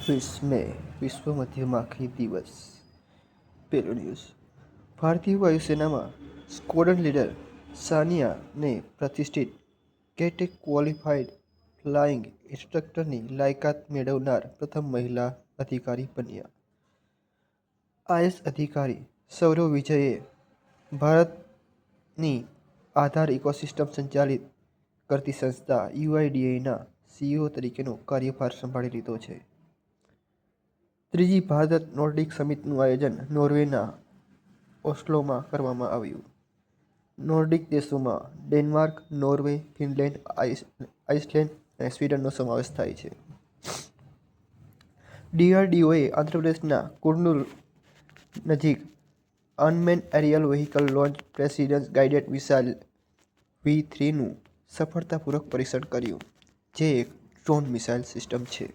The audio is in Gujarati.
20 મે વિશ્વ મધ્યમાખી દિવસ। પેલો ન્યૂઝ, ભારતીય વાયુસેનામાં સ્ક્વોડ્રન લીડર સાનિયાને પ્રતિષ્ઠિત કેટેક ક્વોલિફાઈડ ફ્લાઇંગ ઇન્સ્ટ્રક્ટરની લાયકાત મેળવનાર પ્રથમ મહિલા અધિકારી બન્યા। આઈએએસ અધિકારી સૌરવ વિજયે ભારતની આધાર ઇકોસિસ્ટમ સંચાલિત કરતી સંસ્થા યુઆઈડીએઆઈના સીઈઓ તરીકેનો કાર્યભાર સંભાળી લીધો છે। ત્રીજી ભારત નોર્ડિક સમિટનું આયોજન નોર્વેના ઓસ્લોમાં કરવામાં આવ્યું। નોર્ડિક દેશોમાં ડેનમાર્ક, નોર્વે, ફિનલેન્ડ, આઇસલેન્ડ અને સ્વીડનનો સમાવેશ થાય છે। ડીઆરડીઓએ આંધ્રપ્રદેશના કુર્નૂલ નજીક unmanned aerial vehicle launch precision guided missile V3નું સફળતાપૂર્વક પરીક્ષણ કર્યું, જે એક ડ્રોન મિસાઇલ સિસ્ટમ છે।